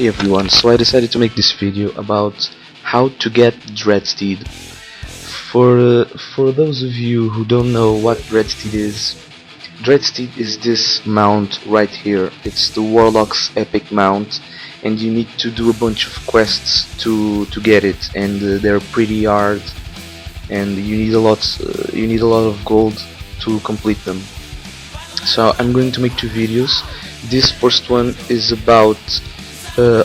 Okay everyone, so I decided to make this video about how to get Dreadsteed. For those of you who don't know what Dreadsteed is this mount right here. It's the Warlocks epic mount, and you need to do a bunch of quests to get it, and they're pretty hard, and you need a lot of gold to complete them. So I'm going to make two videos. This first one is about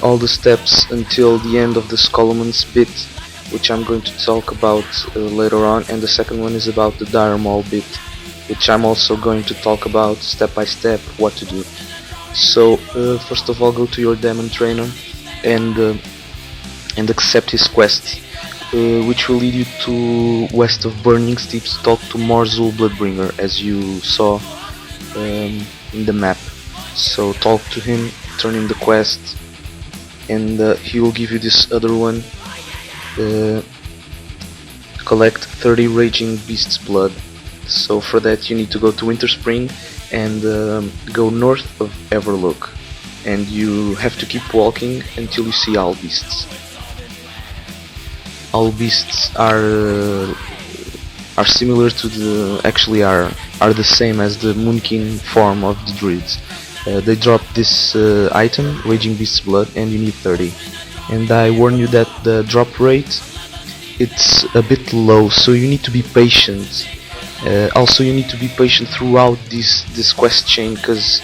all the steps until the end of the Skullman's bit, which I'm going to talk about later on, and the second one is about the Dire Maul bit, which I'm also going to talk about step by step what to do. So first of all, go to your demon trainer and accept his quest, which will lead you to west of Burning Steep to talk to Morzul Bloodbringer, as you saw in the map. So talk to him, turn in the quest, and he will give you this other one. Collect 30 Raging Beast's blood. So for that you need to go to Winterspring and go north of Everlook, and you have to keep walking until you see Owl Beasts. Owl Beasts are similar to are the same as the Moonkin form of the Druids. They drop this item, Raging Beast's blood, and you need 30. And I warn you that the drop rate, it's a bit low, so you need to be patient. Also you need to be patient throughout this quest chain, because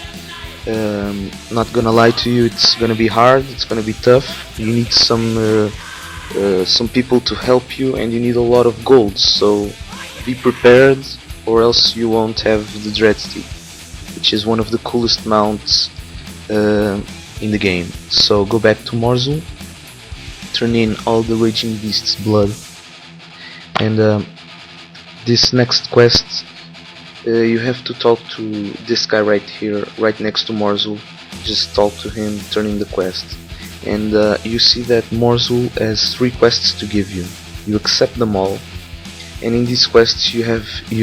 not gonna lie to you, it's gonna be hard, it's gonna be tough. You need some people to help you, and you need a lot of gold, so be prepared or else you won't have the Dreadsteed, which is one of the coolest mounts in the game. So go back to Morzul, turn in all the Raging Beast's blood, and this next quest you have to talk to this guy right here, right next to Morzul. Just talk to him, turn in the quest, and you see that Morzul has 3 quests to give you. You accept them all, and in these quests you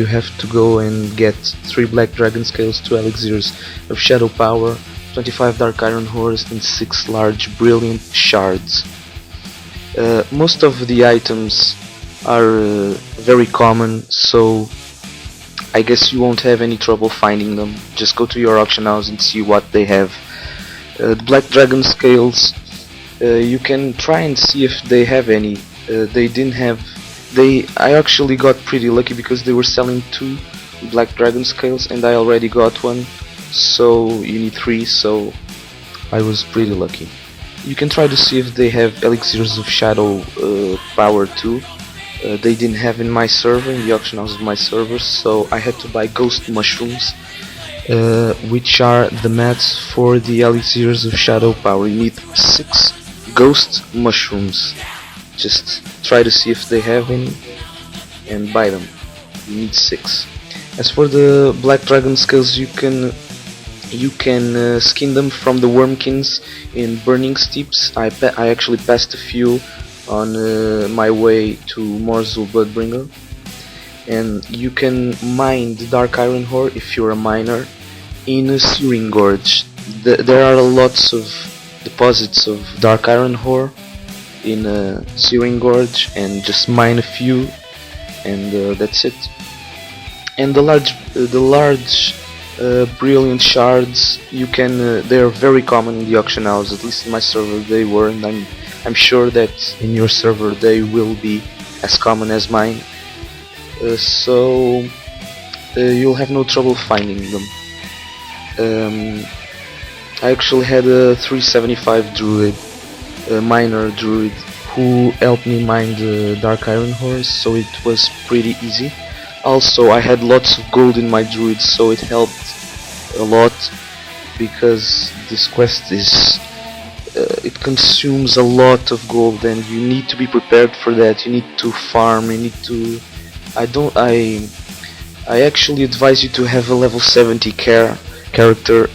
have to go and get 3 Black Dragon Scales, 2 Elixirs of Shadow Power, 25 Dark Iron Ores, and 6 large Brilliant Shards. Most of the items are very common, so I guess you won't have any trouble finding them. Just go to your auction house and see what they have. The Black Dragon Scales, you can try and see if they have any. They didn't have. I actually got pretty lucky because they were selling 2 Black Dragon Scales and I already got one, so you need 3, so I was pretty lucky. You can try to see if they have Elixirs of Shadow Power too. They didn't have in my server, in the auction house of my server, so I had to buy Ghost Mushrooms, which are the mats for the Elixirs of Shadow Power. You need 6 Ghost Mushrooms. Just try to see if they have any and buy them. You need 6. As for the Black Dragon Scales, you can skin them from the Wormkins in Burning Steeps. I actually passed a few on my way to Morzul Bloodbringer, and you can mine the Dark Iron Ore if you're a miner in a Searing Gorge. There are lots of deposits of Dark Iron Ore in a Searing Gorge, and just mine a few, and that's it. And the large Brilliant Shards, they're very common in the auction house. At least in my server they were, and I'm sure that in your server they will be as common as mine. So you'll have no trouble finding them. I actually had a 375 druid, a miner druid, who helped me mine the Dark Iron Ores, so it was pretty easy. Also I had lots of gold in my druid, so it helped a lot, because this quest it consumes a lot of gold, and you need to be prepared for that. You need to farm, you need to... I actually advise you to have a level 70 character,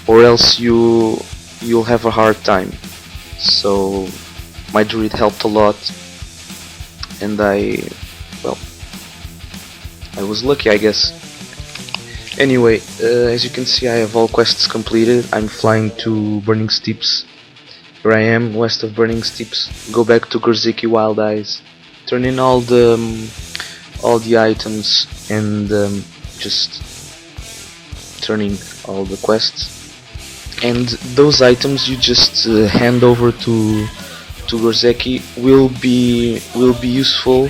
or else you'll have a hard time. So my druid helped a lot, and I was lucky, I guess. Anyway, as you can see, I have all quests completed. I'm flying to Burning Steeps. Here I am, west of Burning Steeps. Go back to Gorziki Wild Eyes. Turn in all the items and just turning all the quests. And those items you just hand over to Gorzeki will be useful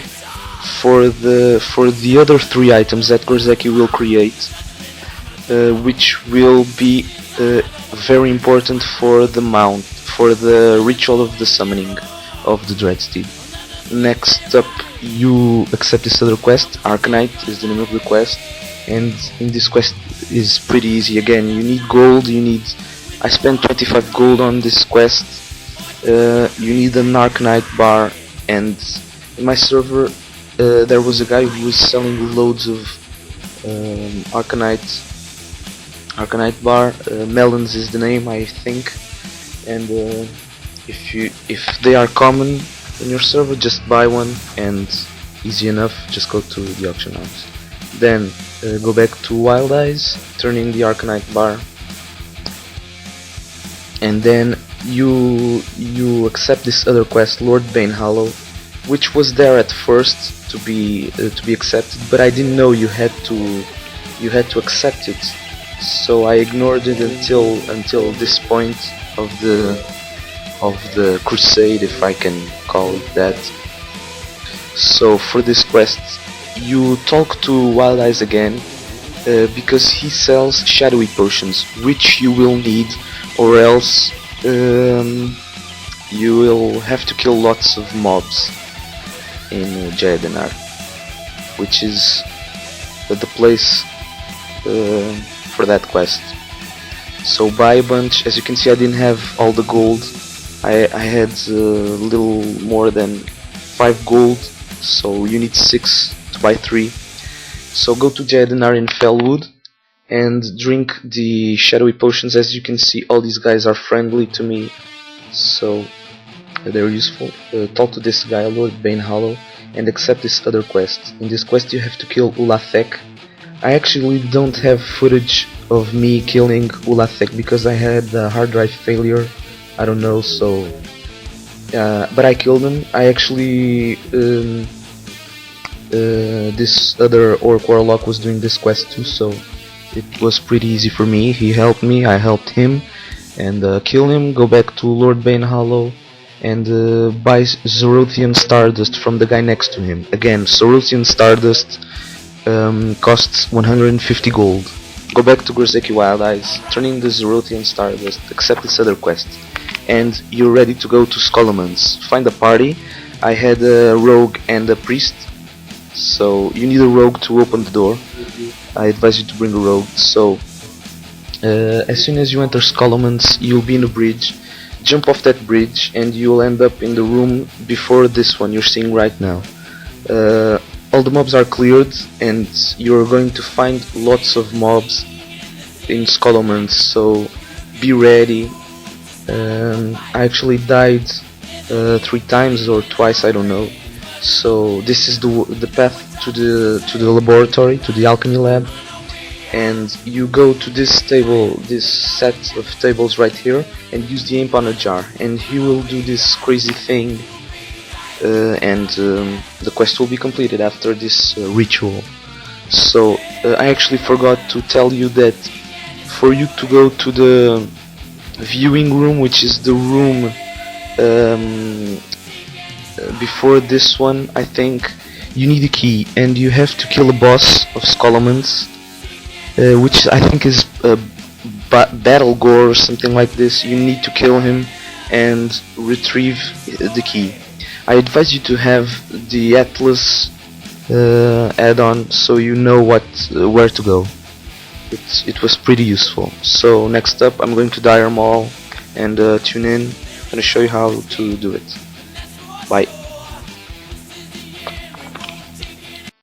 for the other 3 items that Gorzeki will create, which will be very important for the mount, for the ritual of the summoning of the Dreadsteed. Next up, you accept this other quest. Arcanite is the name of the quest, and in this quest is pretty easy. Again, you need gold. I spent 25 gold on this quest. You need an Arcanite bar, and in my server there was a guy who was selling loads of Arcanite bar. Melons is the name, I think, and if they are common in your server, just buy one, and easy enough, just go to the auction house. Then go back to Wild Eyes, turn in the Arcanite bar, and then you accept this other quest, Lord Banehallow, which was there at first to be accepted, but I didn't know you had to accept it, so I ignored it until this point of the crusade, if I can call it that. So for this quest, you talk to Wild Eyes again, because he sells shadowy potions, which you will need, or else you will have to kill lots of mobs in Jaedenar, which is the place for that quest. So buy a bunch. As you can see, I didn't have all the gold. I had a little more than 5 gold, so you need 6 to buy 3. So go to Jaedenar in Fellwood and drink the shadowy potions. As you can see, all these guys are friendly to me, so they're useful. Talk to this guy, Lord Banehallow, and accept this other quest. In this quest you have to kill Ulathek. I actually don't have footage of me killing Ulathek because I had a hard drive failure, I don't know, so but I killed him. I actually this other orc warlock was doing this quest too, so it was pretty easy for me. He helped me, I helped him, and kill him, go back to Lord Banehallow, and buy Zorothian Stardust from the guy next to him. Again, Zorothian Stardust costs 150 gold. Go back to Gorzeki Wild Eyes, turn in the Zorothian Stardust, accept this other quest, and you're ready to go to Skullman's. Find a party. I had a rogue and a priest, so you need a rogue to open the door. I advise you to bring a rogue. So as soon as you enter Skullman's, you'll be in a bridge. Jump off that bridge and you'll end up in the room before this one you're seeing right now. All the mobs are cleared and you're going to find lots of mobs in Skullman's, so be ready. I actually died 3 times or twice, I don't know. So this is the path to the laboratory, to the alchemy lab, and you go to this table, this set of tables right here, and use the imp on a jar, and he will do this crazy thing, and the quest will be completed after this ritual. So I actually forgot to tell you that for you to go to the viewing room, which is the room before this one, I think you need a key, and you have to kill a boss of Skullman's, which I think is Battle Gore or something like this. You need to kill him and retrieve the key. I advise you to have the Atlas add-on, so you know where to go. It was pretty useful. So next up, I'm going to Dire Mall and tune in. I'm going to show you how to do it. Bye.